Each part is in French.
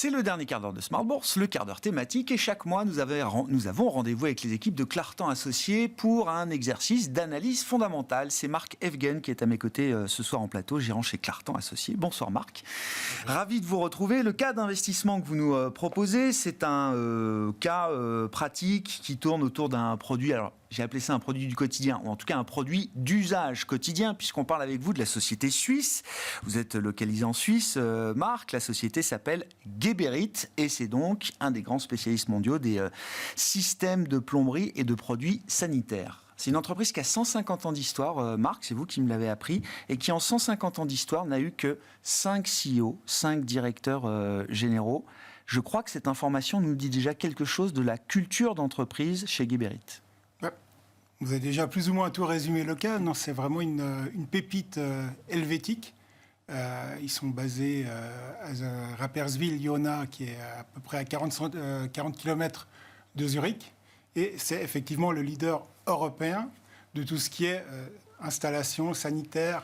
C'est le dernier quart d'heure de Smart Bourse, le quart d'heure thématique, et chaque mois, nous avons rendez-vous avec les équipes de Clartan Associés pour un exercice d'analyse fondamentale. C'est Marc Evgen qui est à mes côtés ce soir en plateau, gérant chez Clartan Associés. Bonsoir Marc. Ravi de vous retrouver. Le cas d'investissement que vous nous proposez, c'est un cas pratique qui tourne autour d'un produit, alors j'ai appelé ça un produit du quotidien, ou en tout cas un produit d'usage quotidien, puisqu'on parle avec vous de la société suisse. Vous êtes localisé en Suisse, Marc. La société s'appelle Geberit, et c'est donc un des grands spécialistes mondiaux des systèmes de plomberie et de produits sanitaires. C'est une entreprise qui a 150 ans d'histoire, Marc, c'est vous qui me l'avez appris, et qui en 150 ans d'histoire n'a eu que 5 CEO, 5 directeurs généraux. Je crois que cette information nous dit déjà quelque chose de la culture d'entreprise chez Geberit. Vous avez déjà plus ou moins tout résumé le cas. Non, c'est vraiment une pépite helvétique. Ils sont basés à Rapperswil, Jona, qui est à peu près à 40 km de Zurich. Et c'est effectivement le leader européen de tout ce qui est installation sanitaire,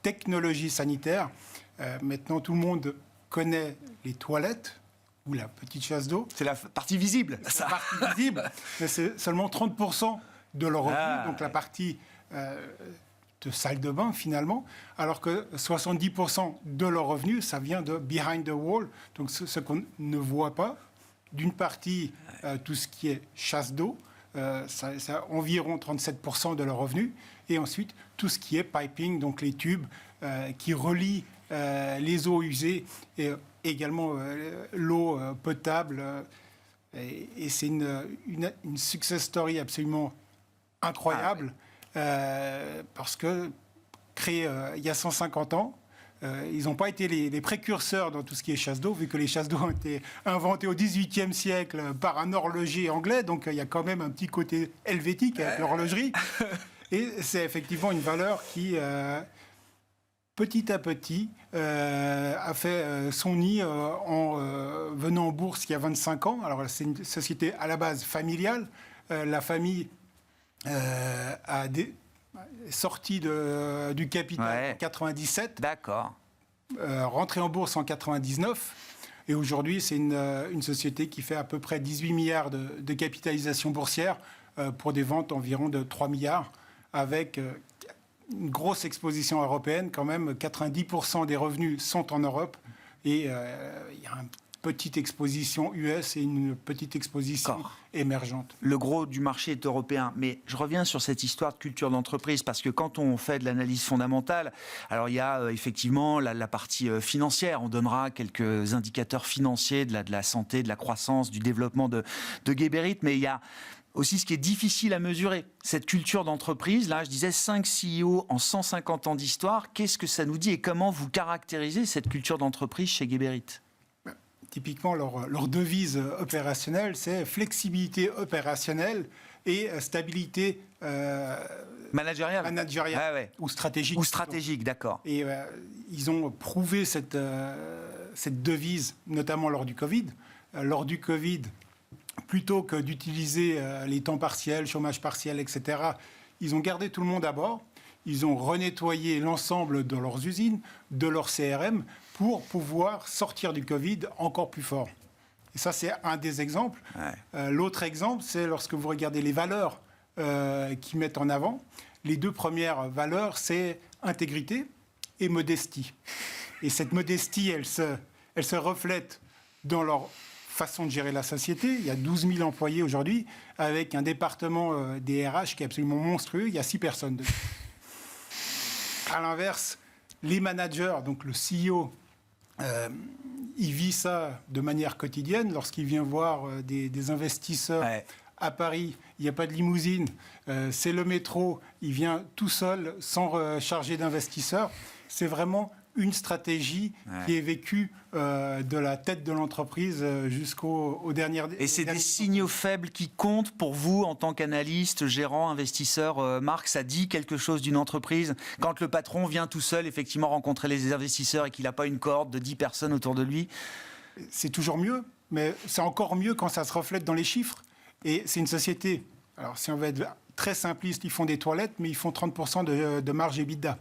technologie sanitaire. Maintenant, tout le monde connaît les toilettes ou la petite chasse d'eau. C'est la partie visible. C'est la partie visible, mais c'est seulement 30% de leur revenu, donc la partie de salle de bain finalement, alors que 70% de leur revenu, ça vient de behind the wall, donc ce qu'on ne voit pas. D'une partie, tout ce qui est chasse d'eau, ça environ 37% de leur revenu, et ensuite tout ce qui est piping, donc les tubes qui relient les eaux usées et également l'eau potable. Et c'est une success story absolument incroyable, parce que créé il y a 150 ans, ils n'ont pas été les précurseurs dans tout ce qui est chasse d'eau, vu que les chasses d'eau ont été inventées au XVIIIe siècle par un horloger anglais, donc il y a quand même un petit côté helvétique avec l'horlogerie. Et c'est effectivement une valeur qui, petit à petit, a fait son nid en venant en bourse il y a 25 ans. Alors c'est une société à la base familiale. La famille sorti du capital en 97. D'accord. Rentré en bourse en 99. Et aujourd'hui, c'est une société qui fait à peu près 18 milliards de capitalisation boursière pour des ventes environ de 3 milliards, avec une grosse exposition européenne quand même. 90% des revenus sont en Europe. Et il y a une petite exposition US et une petite exposition émergente. Le gros du marché est européen, mais je reviens sur cette histoire de culture d'entreprise, parce que quand on fait de l'analyse fondamentale, alors il y a effectivement la partie financière, on donnera quelques indicateurs financiers de la santé, de la croissance, du développement de Geberit, mais il y a aussi ce qui est difficile à mesurer, cette culture d'entreprise. Là, je disais 5 CEO en 150 ans d'histoire, qu'est-ce que ça nous dit et comment vous caractérisez cette culture d'entreprise chez Geberit ? Typiquement, leur devise opérationnelle, c'est flexibilité opérationnelle et stabilité managériale ou stratégique. Ou stratégique, d'accord. Et ils ont prouvé cette devise, notamment lors du Covid. Lors du Covid, plutôt que d'utiliser les temps partiels, chômage partiel, etc., ils ont gardé tout le monde à bord. Ils ont renettoyé l'ensemble de leurs usines, de leur CRM, pour pouvoir sortir du Covid encore plus fort. Et ça, c'est un des exemples. Ouais. L'autre exemple, c'est lorsque vous regardez les valeurs qu'ils mettent en avant. Les deux premières valeurs, c'est intégrité et modestie. Et cette modestie, elle se reflète dans leur façon de gérer la société. Il y a 12 000 employés aujourd'hui, avec un département des RH qui est absolument monstrueux. Il y a 6 personnes dessus. À l'inverse, les managers, donc le CEO, il vit ça de manière quotidienne. Lorsqu'il vient voir des investisseurs à Paris, il n'y a pas de limousine, c'est le métro, il vient tout seul, sans charger d'investisseurs. C'est vraiment une stratégie qui est vécue de la tête de l'entreprise jusqu'aux dernières... Et c'est des signaux faibles qui comptent pour vous en tant qu'analyste, gérant, investisseur. Marc, ça dit quelque chose d'une entreprise quand le patron vient tout seul effectivement rencontrer les investisseurs et qu'il n'a pas une cohorte de 10 personnes autour de lui? C'est toujours mieux, mais c'est encore mieux quand ça se reflète dans les chiffres. Et c'est une société, alors si on veut être très simpliste, ils font des toilettes, mais ils font 30% de marge EBITDA.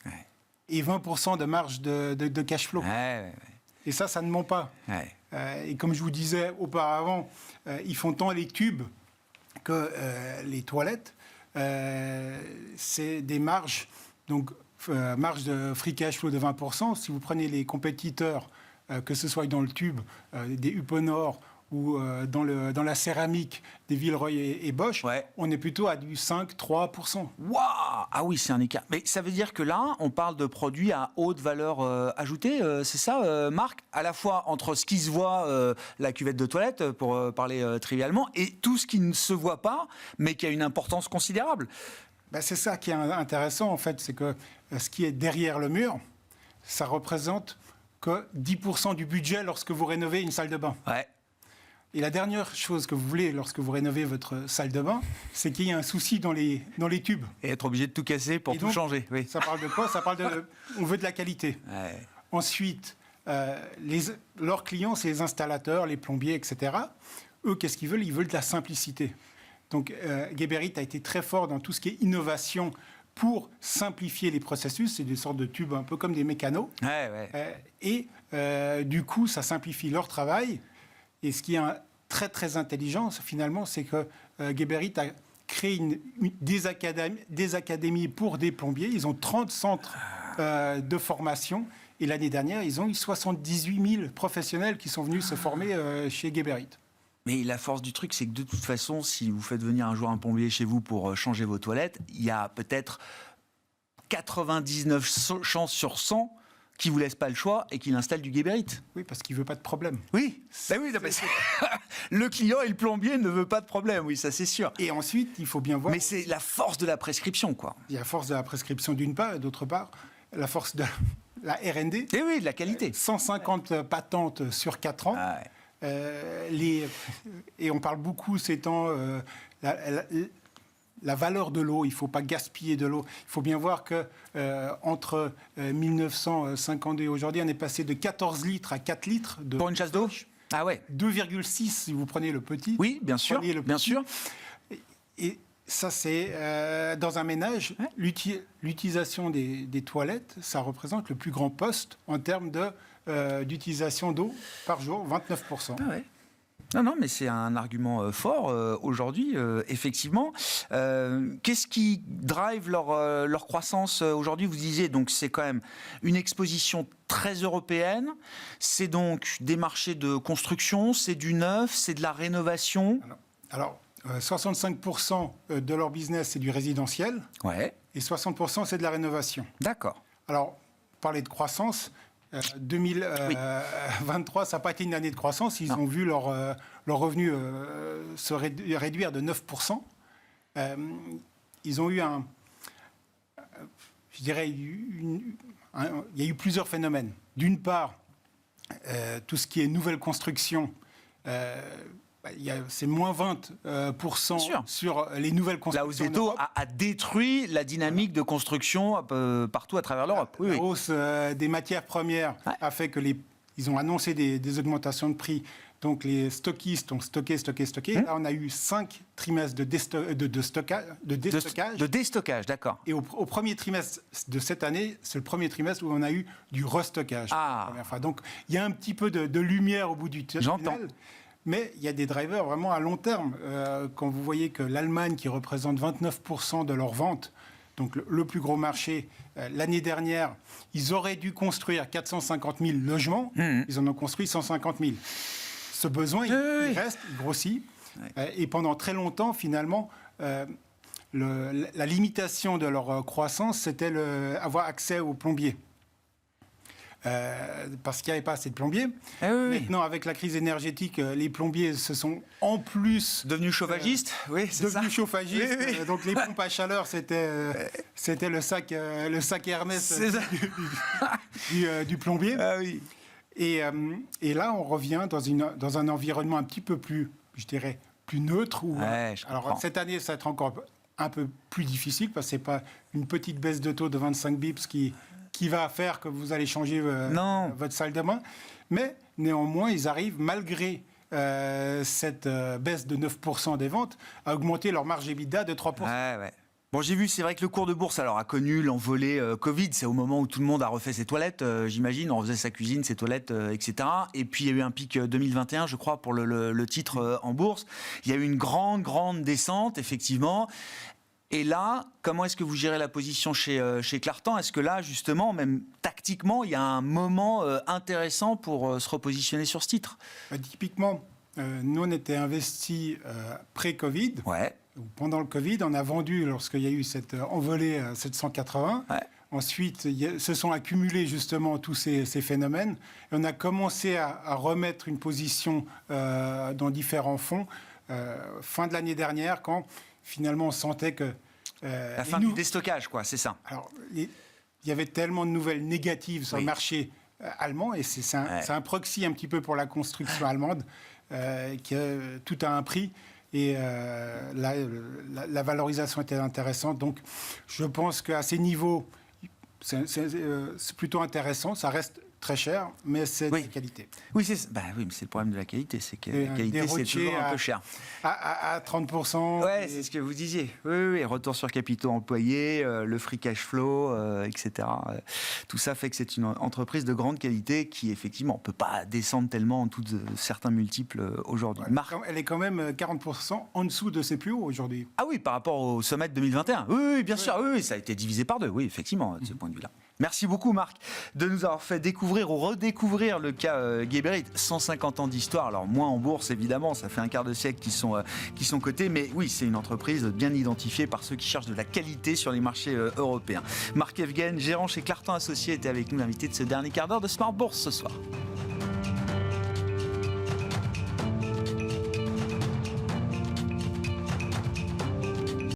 Ouais. Et 20% de marge de cash flow. Ouais. Et ça ne ment pas. Ouais. Et comme je vous disais auparavant, ils font tant les tubes que les toilettes. C'est des marges, donc marge de free cash flow de 20%. Si vous prenez les compétiteurs, que ce soit dans le tube des Uponor ou dans la céramique des Villeroy et Bosch, on est plutôt à du 5-3%. Waouh! Ah oui, c'est un écart. Mais ça veut dire que là, on parle de produits à haute valeur ajoutée, c'est ça, Marc? À la fois entre ce qui se voit, la cuvette de toilette, pour parler trivialement, et tout ce qui ne se voit pas, mais qui a une importance considérable. Ben, c'est ça qui est intéressant, en fait, c'est que ce qui est derrière le mur, ça représente que 10% du budget lorsque vous rénovez une salle de bain. Ouais. Et la dernière chose que vous voulez lorsque vous rénovez votre salle de bain, c'est qu'il y ait un souci dans les tubes. Et être obligé de tout casser pour tout changer. Oui. Ça parle de quoi? Ça parle de... On veut de la qualité. Ouais. Ensuite, leurs clients, c'est les installateurs, les plombiers, etc. Eux, qu'est-ce qu'ils veulent? Ils veulent de la simplicité. Donc, Geberit a été très fort dans tout ce qui est innovation pour simplifier les processus. C'est des sortes de tubes un peu comme des mécanos. Et du coup, ça simplifie leur travail. Et ce qui est très, très intelligent, finalement, c'est que Geberit a créé des académies pour des plombiers. Ils ont 30 centres de formation. Et l'année dernière, ils ont eu 78 000 professionnels qui sont venus se former chez Geberit. Mais la force du truc, c'est que de toute façon, si vous faites venir un jour un plombier chez vous pour changer vos toilettes, il y a peut-être 99 chances sur 100 qui ne vous laisse pas le choix et qu'il installe du Geberit. Oui, parce qu'il ne veut pas de problème. Oui, le client et le plombier ne veulent pas de problème, oui, ça c'est sûr. Et ensuite, il faut bien voir... Mais c'est la force de la prescription, quoi. Il y a la force de la prescription d'une part, et d'autre part, la force de la R&D. Et oui, de la qualité. 150 patentes sur 4 ans. Ah ouais. Et on parle beaucoup ces temps... la valeur de l'eau, il ne faut pas gaspiller de l'eau. Il faut bien voir qu'entre 1950 et aujourd'hui, on est passé de 14 litres à 4 litres. Pour une chasse d'eau? Ah ouais. 2,6 si vous prenez le petit. Oui, bien sûr. Bien sûr. Et ça, c'est dans un ménage, l'utilisation des toilettes, ça représente le plus grand poste en termes d'utilisation d'eau par jour, 29%. Ah ouais. Non, mais c'est un argument fort aujourd'hui, effectivement. Qu'est-ce qui drive leur croissance aujourd'hui? Vous disiez, donc c'est quand même une exposition très européenne, c'est donc des marchés de construction, c'est du neuf, c'est de la rénovation. Alors 65% de leur business, c'est du résidentiel, et 60% c'est de la rénovation. D'accord. Alors, parler de croissance... 2023, ça n'a pas été une année de croissance. Ils ont vu leur revenu se réduire de 9%. Ils ont eu il y a eu plusieurs phénomènes. D'une part, tout ce qui est nouvelle construction, c'est moins 20% sur les nouvelles constructions. La hausse des taux a détruit la dynamique de construction partout à travers l'Europe. La hausse des matières premières a fait que ils ont annoncé des augmentations de prix. Donc les stockistes ont stocké. Là, on a eu 5 trimestres de déstockage. De déstockage, d'accord. Et au premier trimestre de cette année, c'est le premier trimestre où on a eu du restockage. Donc il y a un petit peu de lumière au bout du tunnel. J'entends. Mais il y a des drivers vraiment à long terme. Quand vous voyez que l'Allemagne, qui représente 29% de leurs ventes, donc le plus gros marché, l'année dernière, ils auraient dû construire 450 000 logements. Ils en ont construit 150 000. Ce besoin, il reste, il grossit. Et pendant très longtemps, finalement, la limitation de leur croissance, c'était avoir accès aux plombiers. Parce qu'il n'y avait pas assez de plombiers. Maintenant, avec la crise énergétique, les plombiers se sont en plus... Devenus chauffagistes. Chauffagistes. Donc les pompes à chaleur, c'était le sac Hermès du plombier. Et là, on revient dans un environnement un petit peu plus, je dirais, plus neutre. Alors cette année, ça va être encore un peu plus difficile, parce que ce n'est pas une petite baisse de taux de 25 bips qui va faire que vous allez changer votre salle de bain. Mais néanmoins, ils arrivent, malgré cette baisse de 9% des ventes, à augmenter leur marge EBITDA de 3%. Bon, j'ai vu, c'est vrai que le cours de bourse alors, a connu l'envolée Covid. C'est au moment où tout le monde a refait ses toilettes, j'imagine. On refaisait sa cuisine, ses toilettes, etc. Et puis, il y a eu un pic 2021, je crois, pour le titre en bourse. Il y a eu une grande descente, effectivement. Et là, comment est-ce que vous gérez la position chez Clartan? Est-ce que là, justement, même tactiquement, il y a un moment intéressant pour se repositionner sur ce titre? Typiquement, nous, on était investis pré-Covid. Ouais. Pendant le Covid, on a vendu lorsqu'il y a eu cette envolée 780. Ouais. Ensuite, se sont accumulés justement tous ces phénomènes. Et on a commencé à remettre une position dans différents fonds fin de l'année dernière, quand finalement on sentait que... la fin du déstockage, quoi, c'est ça. Alors, il y avait tellement de nouvelles négatives sur le marché allemand, et c'est un proxy un petit peu pour la construction allemande, tout a un prix. Et la valorisation était intéressante. Donc, je pense qu'à ces niveaux, c'est plutôt intéressant. Ça reste très cher, mais c'est de qualité. Oui, mais c'est le problème de la qualité. C'est que la qualité, c'est toujours un peu cher. À 30%. Oui, c'est ce que vous disiez. Oui, retour sur capitaux employés, le free cash flow, etc. Tout ça fait que c'est une entreprise de grande qualité qui, effectivement, ne peut pas descendre tellement en tous certains multiples aujourd'hui. Elle est quand même 40% en dessous de ses plus hauts aujourd'hui. Ah oui, par rapport au sommet de 2021. Oui, bien sûr. Oui, ça a été divisé par deux. Oui, effectivement, de ce point de vue-là. Merci beaucoup, Marc, de nous avoir fait découvrir ou redécouvrir le cas Geberit. 150 ans d'histoire, alors moins en bourse évidemment, ça fait un quart de siècle qui sont cotés, mais oui, c'est une entreprise bien identifiée par ceux qui cherchent de la qualité sur les marchés européens. Marc Evgen, gérant chez Clartan Associés, était avec nous, l'invité de ce dernier quart d'heure de Smart Bourse ce soir.